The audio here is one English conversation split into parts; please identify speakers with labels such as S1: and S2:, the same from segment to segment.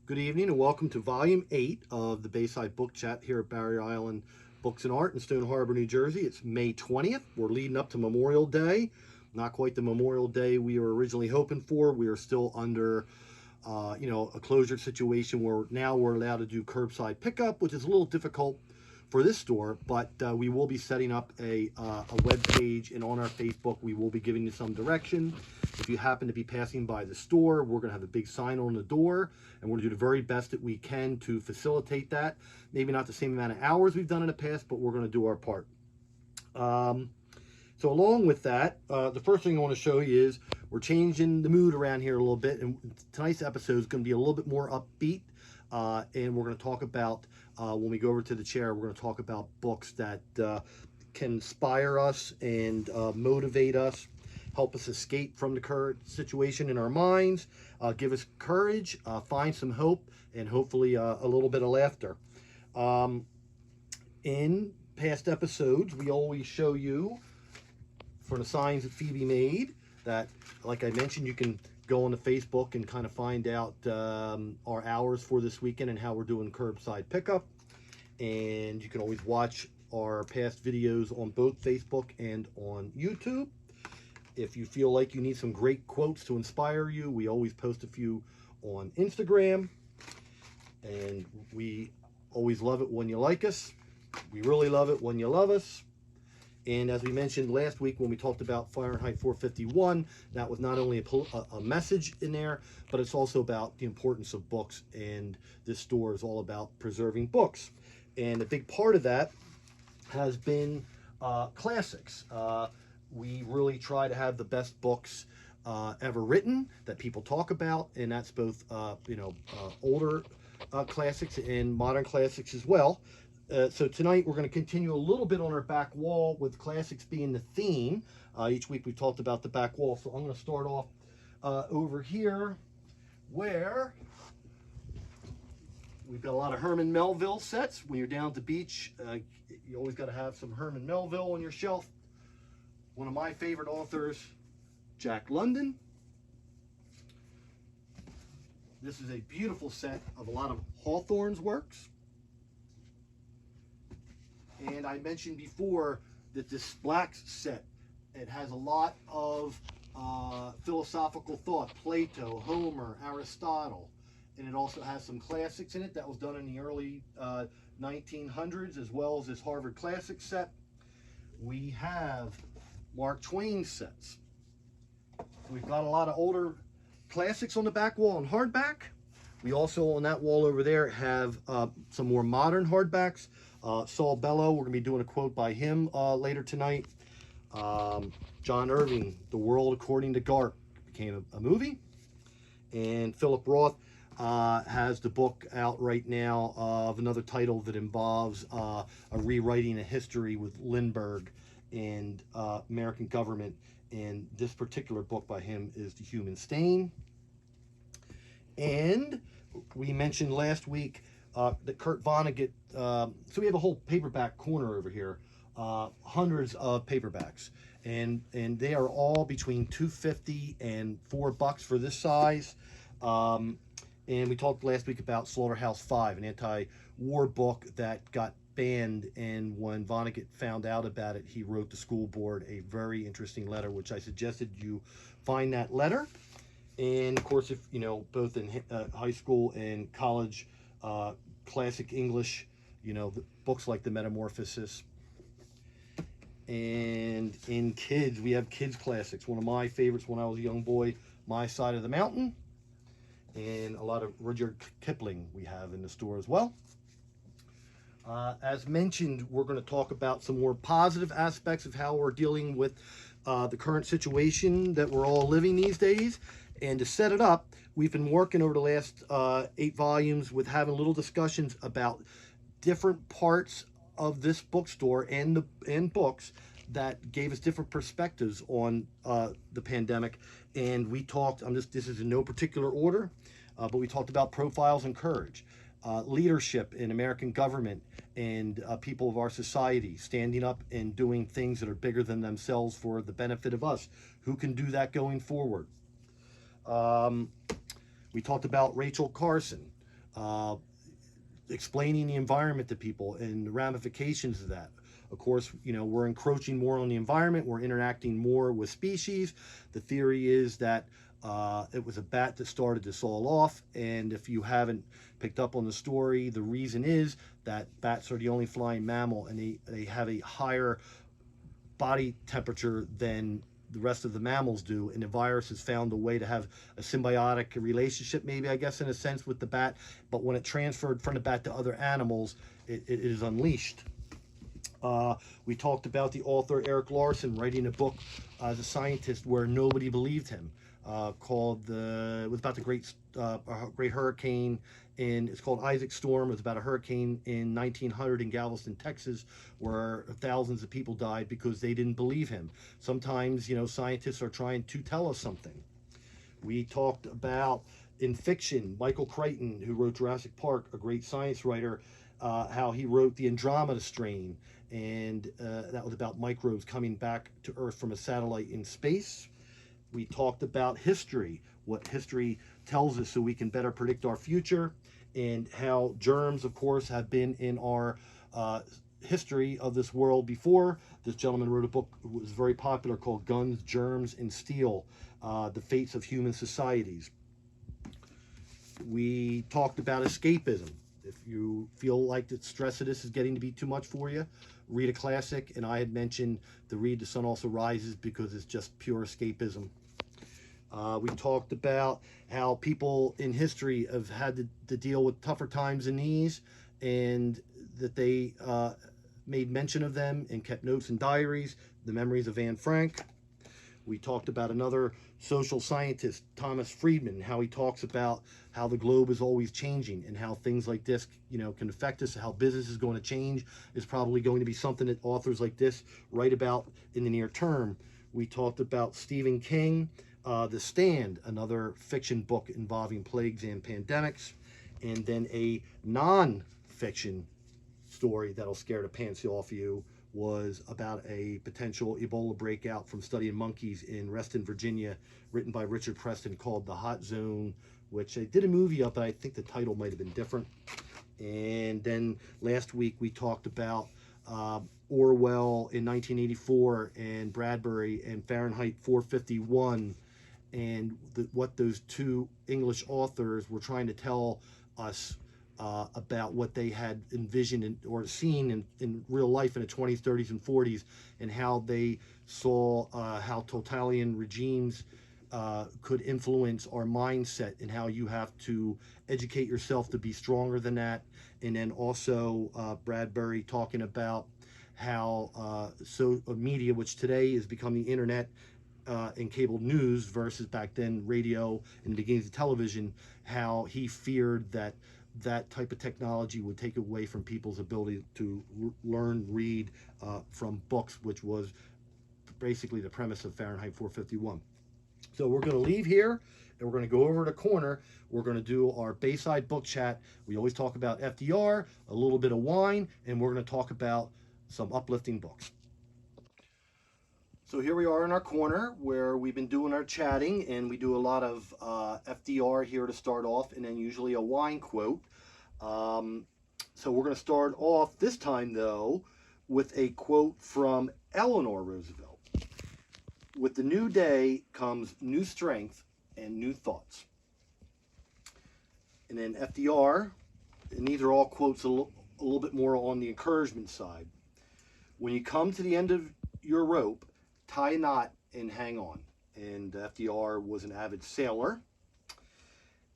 S1: Good evening and welcome to Volume 8 of the Bayside Book Chat here at Barrier Island Books and Art in Stone Harbor, New Jersey. It's May 20th. We're leading up to Memorial Day. Not quite the Memorial Day we were originally hoping for. We are still under, a closure situation where now we're allowed to do curbside pickup, which is a little difficult for this store, but we will be setting up a web page, and on our Facebook we will be giving you some direction. If you happen to be passing by the store, we're going to have a big sign on the door, and we're going to do the very best that we can to facilitate that. Maybe not the same amount of hours we've done in the past, but we're going to do our part. So along with that, the first thing I want to show you is we're changing the mood around here a little bit, and tonight's episode is going to be a little bit more upbeat. And we're going to talk about, when we go over to the chair, we're going to talk about books that can inspire us and motivate us, help us escape from the current situation in our minds, give us courage, find some hope, and hopefully a little bit of laughter. In past episodes, we always show you, for the signs that Phoebe made, that, like I mentioned, you can go on the Facebook and kind of find out our hours for this weekend and how we're doing curbside pickup. And you can always watch our past videos on both Facebook and on YouTube. If you feel like you need some great quotes to inspire you, we always post a few on Instagram. And we always love it when you like us. We really love it when you love us. And as we mentioned last week when we talked about Fahrenheit 451, that was not only a message in there, but it's also about the importance of books. And this store is all about preserving books. And a big part of that has been classics. We really try to have the best books ever written that people talk about. And that's both, older classics and modern classics as well. So tonight we're going to continue a little bit on our back wall with classics being the theme. Each week we've talked about the back wall. So I'm going to start off over here where we've got a lot of Herman Melville sets. When you're down at the beach, you always got to have some Herman Melville on your shelf. One of my favorite authors, Jack London. This is a beautiful set of a lot of Hawthorne's works. And I mentioned before that this black set, it has a lot of philosophical thought, Plato, Homer, Aristotle, and it also has some classics in it. That was done in the early 1900s, as well as this Harvard Classics set. We have Mark Twain sets. We've got a lot of older classics on the back wall in hardback. We also, on that wall over there, have some more modern hardbacks. Saul Bellow, we're going to be doing a quote by him later tonight. John Irving, The World According to Garp, became a movie. And Philip Roth has the book out right now of another title that involves a rewriting of history with Lindbergh and American government. And this particular book by him is The Human Stain. And we mentioned last week that Kurt Vonnegut, so we have a whole paperback corner over here, hundreds of paperbacks, and they are all between $2.50 and $4 for this size. And we talked last week about Slaughterhouse-Five, an anti-war book that got banned, and when Vonnegut found out about it, he wrote the school board a very interesting letter, which I suggested you find that letter. And of course, if both in high school and college, classic English, the books like The Metamorphosis. And in kids, we have kids classics. One of my favorites when I was a young boy, My Side of the Mountain. And a lot of Rudyard Kipling we have in the store as well. As mentioned, we're going to talk about some more positive aspects of how we're dealing with the current situation that we're all living these days. And to set it up, we've been working over the last 8 volumes with having little discussions about different parts of this bookstore and books that gave us different perspectives on the pandemic. And we talked, this is in no particular order, but we talked about profiles and courage, leadership in American government, and people of our society standing up and doing things that are bigger than themselves for the benefit of us. Who can do that going forward? We talked about Rachel Carson, explaining the environment to people and the ramifications of that. Of course, we're encroaching more on the environment. We're interacting more with species. The theory is that it was a bat that started this all off. And if you haven't picked up on the story, the reason is that bats are the only flying mammal, and they have a higher body temperature than the rest of the mammals do, and the virus has found a way to have a symbiotic relationship, maybe, I guess, in a sense, with the bat. But when it transferred from the bat to other animals, it is unleashed. We talked about the author Eric Larson writing a book as a scientist where nobody believed him, called it was about the great hurricane, and it's called Isaac Storm. It was about a hurricane in 1900 in Galveston, Texas, where thousands of people died because they didn't believe him. Sometimes, scientists are trying to tell us something. We talked about, in fiction, Michael Crichton, who wrote Jurassic Park, a great science writer, how he wrote the Andromeda strain, and that was about microbes coming back to Earth from a satellite in space. We talked about history, what history tells us so we can better predict our future, and how germs, of course, have been in our history of this world before. This gentleman wrote a book that was very popular called Guns, Germs, and Steel, The Fates of Human Societies. We talked about escapism. If you feel like the stress of this is getting to be too much for you, read a classic. And I had mentioned to read The Sun Also Rises because it's just pure escapism. We talked about how people in history have had to deal with tougher times than these, and that they made mention of them and kept notes and diaries, the memories of Anne Frank. We talked about another social scientist, Thomas Friedman, how he talks about how the globe is always changing and how things like this, can affect us. How business is going to change is probably going to be something that authors like this write about in the near term. We talked about Stephen King, The Stand, another fiction book involving plagues and pandemics, and then a non-fiction story that'll scare the pants off you was about a potential Ebola breakout from studying monkeys in Reston, Virginia, written by Richard Preston, called The Hot Zone, which they did a movie of, but I think the title might have been different. And then last week we talked about Orwell in 1984 and Bradbury and Fahrenheit 451, and what those two English authors were trying to tell us about what they had envisioned or seen in real life in the 20s, 30s, and 40s, and how they saw how totalitarian regimes could influence our mindset, and how you have to educate yourself to be stronger than that. And then also Bradbury talking about how media, which today has become the internet and cable news versus back then radio and the beginnings of television, how he feared that type of technology would take away from people's ability to learn, read from books, which was basically the premise of Fahrenheit 451. So we're going to leave here, and we're going to go over to the corner. We're going to do our Bayside Book Chat. We always talk about FDR, a little bit of wine, and we're going to talk about some uplifting books. So here we are in our corner where we've been doing our chatting, and we do a lot of FDR here to start off, and then usually a wine quote. So we're going to start off this time, though, with a quote from Eleanor Roosevelt. With the new day comes new strength and new thoughts. And then FDR, and these are all quotes a little bit more on the encouragement side. When you come to the end of your rope, tie a knot and hang on. And FDR was an avid sailor.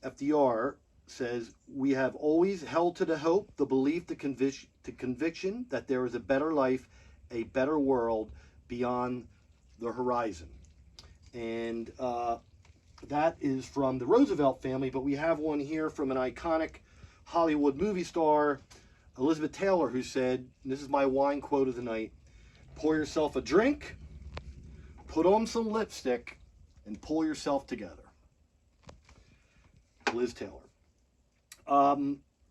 S1: FDR says, we have always held to the hope, the belief, the conviction that there is a better life, a better world beyond the horizon. And that is from the Roosevelt family, but we have one here from an iconic Hollywood movie star, Elizabeth Taylor, who said, and this is my wine quote of the night, pour yourself a drink, put on some lipstick, and pull yourself together. Liz Taylor.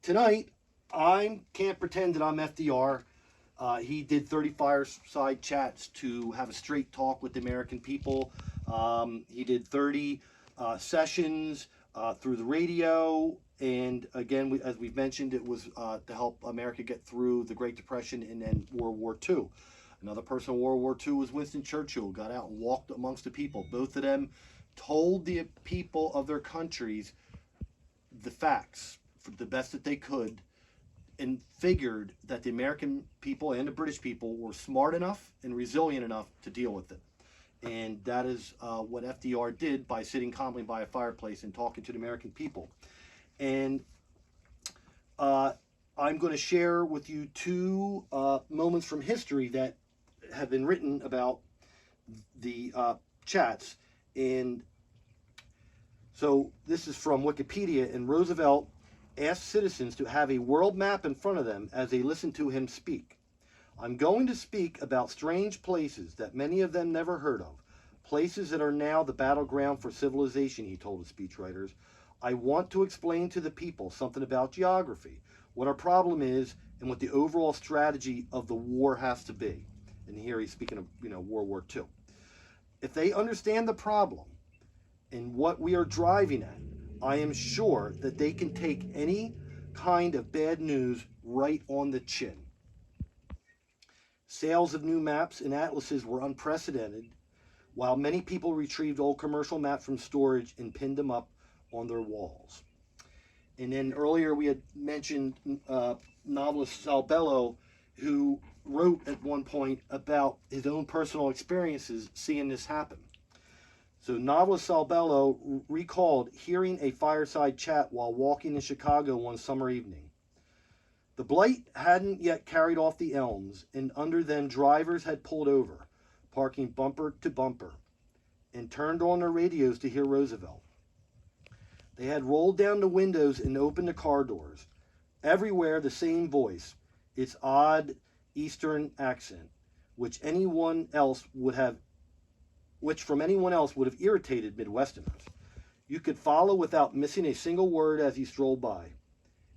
S1: Tonight, I can't pretend that I'm FDR. He did 30 fireside chats to have a straight talk with the American people. He did 30 sessions through the radio, And again, as we've mentioned, it was to help America get through the Great Depression and then World War II. Another person in World War II was Winston Churchill, got out and walked amongst the people. Both of them told the people of their countries the facts for the best that they could, and figured that the American people and the British people were smart enough and resilient enough to deal with it. And that is what FDR did by sitting calmly by a fireplace and talking to the American people. And I'm going to share with you two moments from history that have been written about the chats. And so this is from Wikipedia, and Roosevelt asked citizens to have a world map in front of them as they listened to him speak. I'm going to speak about strange places that many of them never heard of, places that are now the battleground for civilization, he told his speechwriters. I want to explain to the people something about geography, what our problem is, and what the overall strategy of the war has to be. And here he's speaking of, World War II. If they understand the problem and what we are driving at, I am sure that they can take any kind of bad news right on the chin. Sales of new maps and atlases were unprecedented, while many people retrieved old commercial maps from storage and pinned them up on their walls. And then earlier we had mentioned novelist Sal Bellow, who wrote at one point about his own personal experiences seeing this happen. So novelist Sal Bellow recalled hearing a fireside chat while walking in Chicago one summer evening. The blight hadn't yet carried off the elms, and under them drivers had pulled over, parking bumper to bumper, and turned on their radios to hear Roosevelt. They had rolled down the windows and opened the car doors. Everywhere the same voice, its odd Eastern accent, which from anyone else would have irritated Midwesterners. You could follow without missing a single word as he strolled by.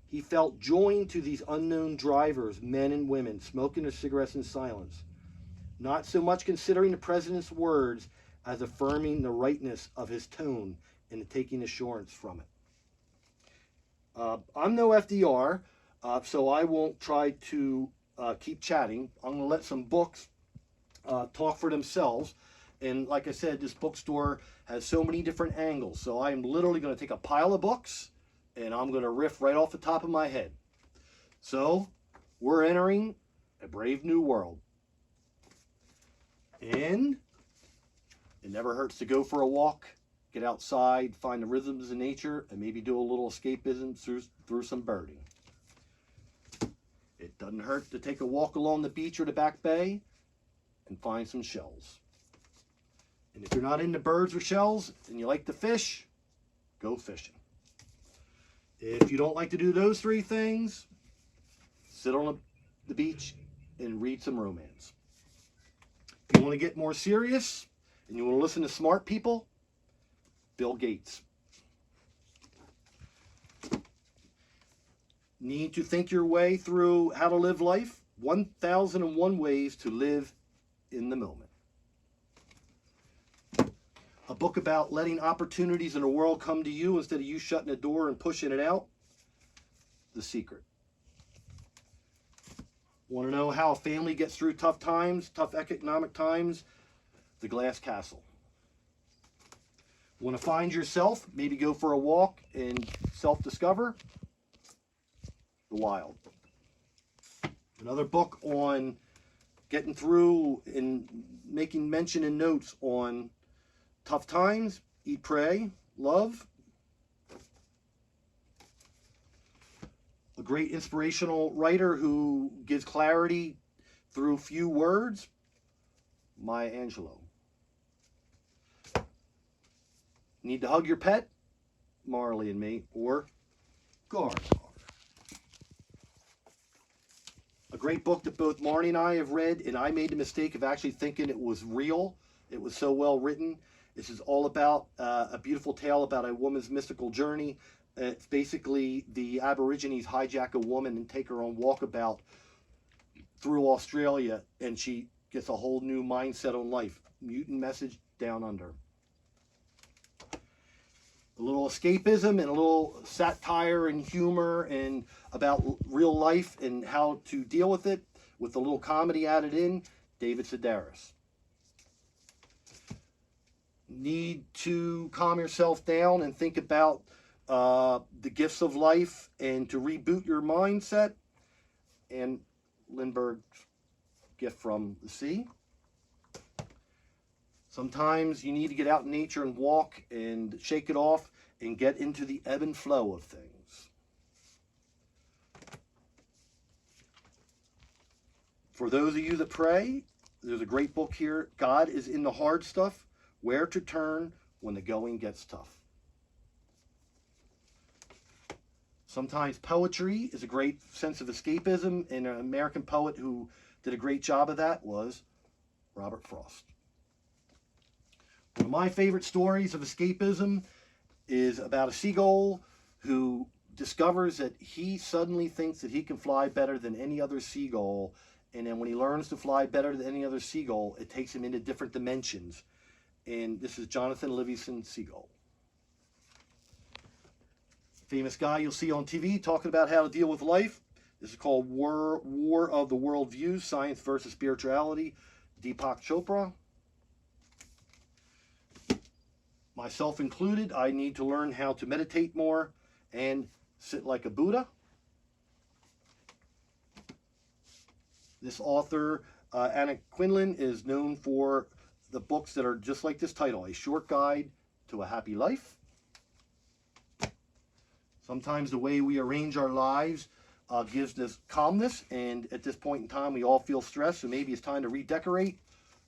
S1: He felt joined to these unknown drivers, men and women, smoking their cigarettes in silence, not so much considering the president's words as affirming the rightness of his tone and taking assurance from it. I'm no FDR, so I won't try to keep chatting. I'm going to let some books talk for themselves. And like I said, this bookstore has so many different angles. So I'm literally going to take a pile of books and I'm going to riff right off the top of my head. So we're entering a brave new world. And it never hurts to go for a walk, get outside, find the rhythms of nature, and maybe do a little escapism through some birding. It doesn't hurt to take a walk along the beach or the back bay and find some shells. And if you're not into birds or shells and you like to fish, go fishing. If you don't like to do those three things, sit on the beach and read some romance. If you want to get more serious and you want to listen to smart people, Bill Gates. Need to think your way through how to live life? 1001 Ways to Live in the Moment. A book about letting opportunities in the world come to you instead of you shutting the door and pushing it out? The Secret. Want to know how a family gets through tough times, tough economic times? The Glass Castle. Want to find yourself? Maybe go for a walk and self-discover? The Wild. Another book on getting through and making mention and notes on tough times, Eat, Pray, Love. A great inspirational writer who gives clarity through few words, Maya Angelou. Need to hug your pet? Marley and Me, or Gar. A great book that both Marnie and I have read, and I made the mistake of actually thinking it was real. It was so well written. This is all about a beautiful tale about a woman's mystical journey. It's basically the Aborigines hijack a woman and take her on walkabout through Australia, and she gets a whole new mindset on life. Mutant Message Down Under. little escapism and a little satire and humor and about real life and how to deal with it with a little comedy added in, David Sedaris. Need to calm yourself down and think about the gifts of life and to reboot your mindset, and Lindbergh's Gift from the Sea. Sometimes you need to get out in nature and walk and shake it off and get into the ebb and flow of things. For those of you that pray, there's a great book here, God is in the Hard Stuff, Where to Turn When the Going Gets Tough. Sometimes poetry is a great sense of escapism, and an American poet who did a great job of that was Robert Frost. One of my favorite stories of escapism is about a seagull who discovers that he suddenly thinks that he can fly better than any other seagull, and then when he learns to fly better than any other seagull, it takes him into different dimensions. And this is Jonathan Livingston Seagull. Famous guy you'll see on TV talking about how to deal with life. This is called War of the Worldviews, Science versus Spirituality, Deepak Chopra. Myself included, I need to learn how to meditate more and sit like a Buddha. This author, Anna Quindlen, is known for the books that are just like this title, A Short Guide to a Happy Life. Sometimes the way we arrange our lives gives us calmness, and at this point in time, we all feel stressed, so maybe it's time to redecorate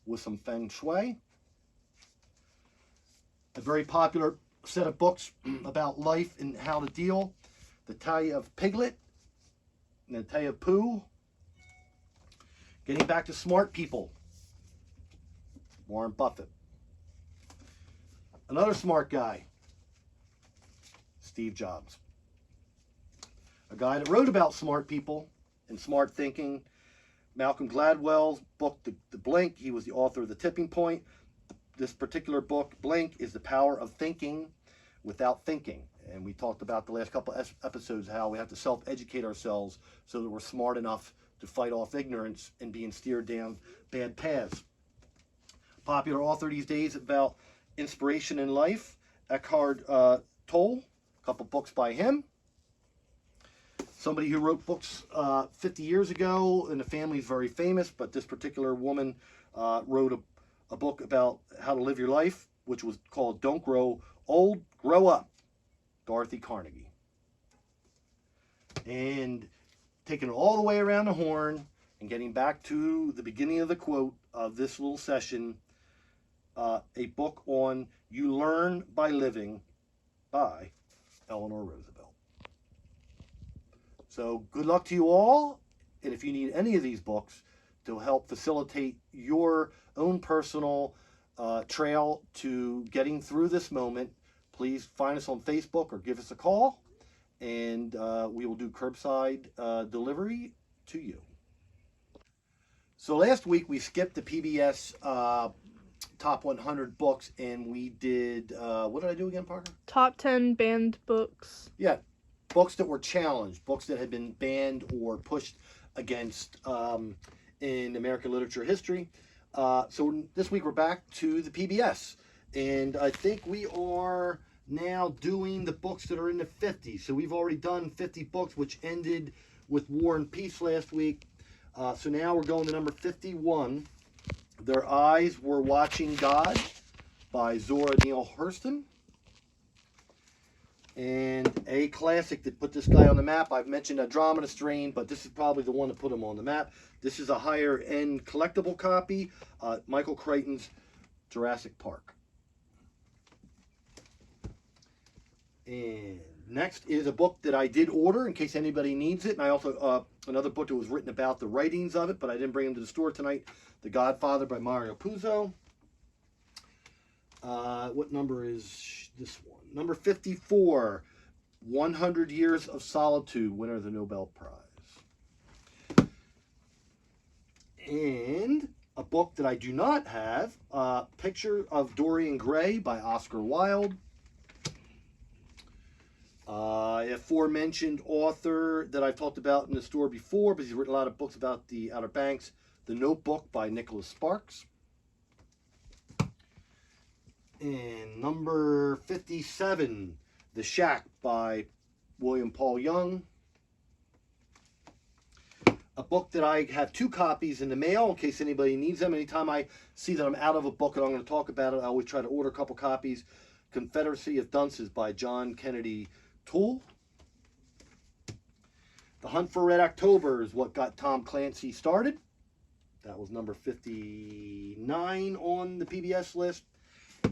S1: with some feng shui. A very popular set of books about life and how to deal. The Tale of Piglet and the Tale of Pooh. Getting back to smart people. Warren Buffett. Another smart guy. Steve Jobs. A guy that wrote about smart people and smart thinking. Malcolm Gladwell's book, The Blink. He was the author of The Tipping Point. This particular book, Blink, is the power of thinking without thinking. And we talked about the last couple of episodes how we have to self-educate ourselves so that we're smart enough to fight off ignorance and being steered down bad paths. Popular author these days about inspiration in life, Eckhart Tolle, a couple books by him. Somebody who wrote books 50 years ago, and the family is very famous, but this particular woman wrote a book about how to live your life, which was called Don't Grow Old, Grow Up, Dorothy Carnegie. And taking it all the way around the horn and getting back to the beginning of the quote of this little session, a book on You Learn by Living by Eleanor Roosevelt. So good luck to you all, and if you need any of these books to help facilitate your own personal trail to getting through this moment, please find us on Facebook or give us a call, and we will do curbside delivery to you. So last week we skipped the PBS top 100 books, and we did, what did I do again, Parker?
S2: Top 10 banned books.
S1: Yeah, books that were challenged, books that had been banned or pushed against in American literature history. So this week we're back to the PBS, and I think we are now doing the books that are in the 50s. So we've already done 50 books, which ended with War and Peace last week. So now we're going to number 51, Their Eyes Were Watching God by Zora Neale Hurston. And a classic that put this guy on the map. I've mentioned Andromeda Strain, but this is probably the one to put him on the map. This is a higher end collectible copy, Michael Crichton's Jurassic Park. And next is a book that I did order in case anybody needs it. And I also, another book that was written about the writings of it, but I didn't bring them to the store tonight. The Godfather by Mario Puzo. What number is this one? Number 54, 100 Years of Solitude, winner of the Nobel Prize. And a book that I do not have, Picture of Dorian Gray by Oscar Wilde. Aforementioned author that I've talked about in the store before, but he's written a lot of books about the Outer Banks. The Notebook by Nicholas Sparks. And number 57, The Shack by William Paul Young. A book that I have 2 copies in the mail in case anybody needs them. Anytime I see that I'm out of a book and I'm going to talk about it, I always try to order a couple copies. Confederacy of Dunces by John Kennedy Toole. The Hunt for Red October is what got Tom Clancy started. That was number 59 on the PBS list.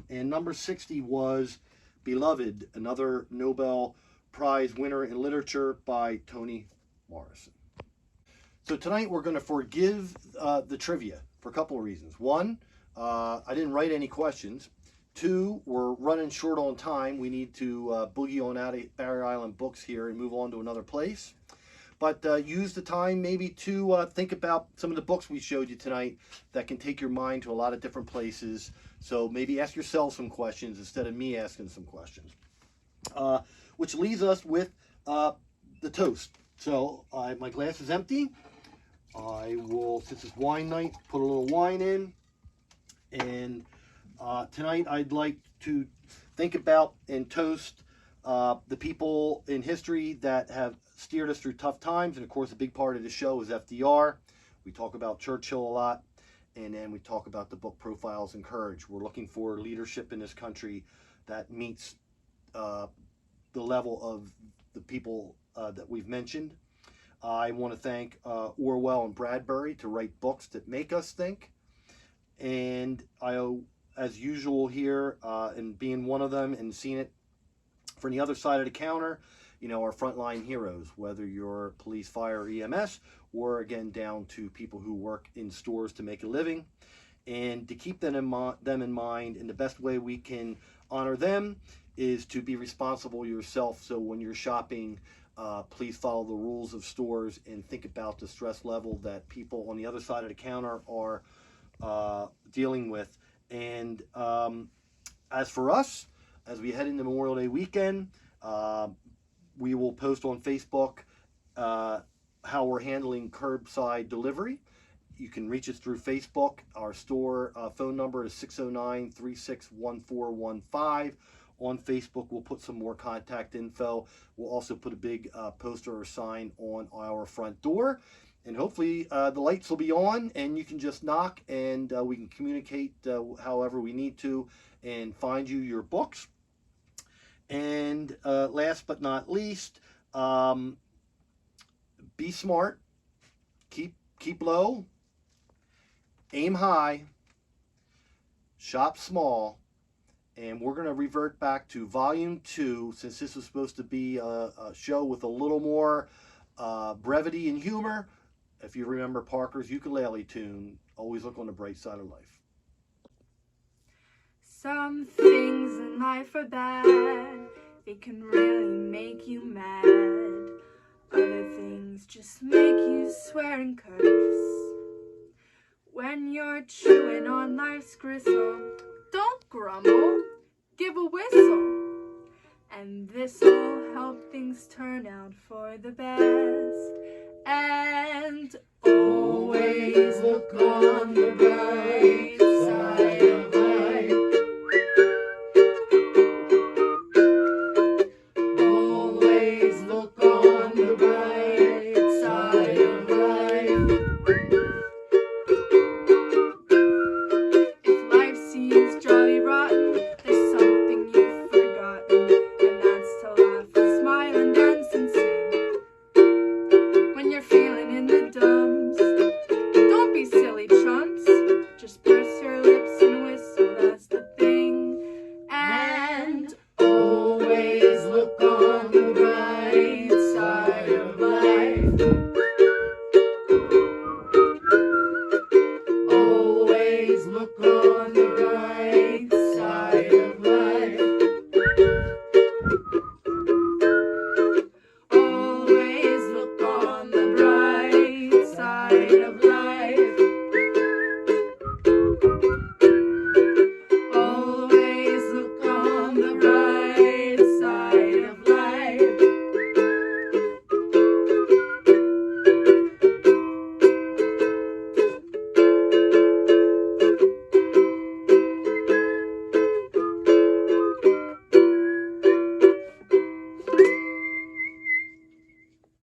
S1: And number 60 was Beloved, another Nobel Prize winner in literature by Toni Morrison. So tonight we're going to forgive the trivia for a couple of reasons. One, I didn't write any questions. 2, we're running short on time. We need to boogie on out of Barrier Island Books here and move on to another place. But use the time maybe to think about some of the books we showed you tonight that can take your mind to a lot of different places. So maybe ask yourself some questions instead of me asking some questions. Which leaves us with the toast. So my glass is empty. I will, since it's wine night, put a little wine in. And tonight I'd like to think about and toast the people in history that have steered us through tough times. And of course, a big part of the show is FDR. We talk about Churchill a lot. And then we talk about the book Profiles in Courage. We're looking for leadership in this country that meets the level of the people that we've mentioned. I want to thank Orwell and Bradbury to write books that make us think. And I, as usual here, and being one of them and seeing it from the other side of the counter, you know, our frontline heroes, whether you're police, fire, EMS, or again, down to people who work in stores to make a living. And to keep them in mind, and the best way we can honor them is to be responsible yourself. So when you're shopping, please follow the rules of stores and think about the stress level that people on the other side of the counter are dealing with. And as for us, as we head into Memorial Day weekend, we will post on Facebook how we're handling curbside delivery. You can reach us through Facebook. Our store phone number is 609-361415. On Facebook, we'll put some more contact info. We'll also put a big poster or sign on our front door. And hopefully the lights will be on and you can just knock and we can communicate however we need to and find you your books. And last but not least, be smart, keep low, aim high, shop small, and we're going to revert back to volume 2 since this was supposed to be a show with a little more brevity and humor. If you remember Parker's ukulele tune, always look on the bright side of life.
S2: Some things in life are bad, they can really make you mad. Other things just make you swear and curse. When you're chewing on life's gristle, don't grumble, give a whistle. And this'll help things turn out for the best. And always look on the bright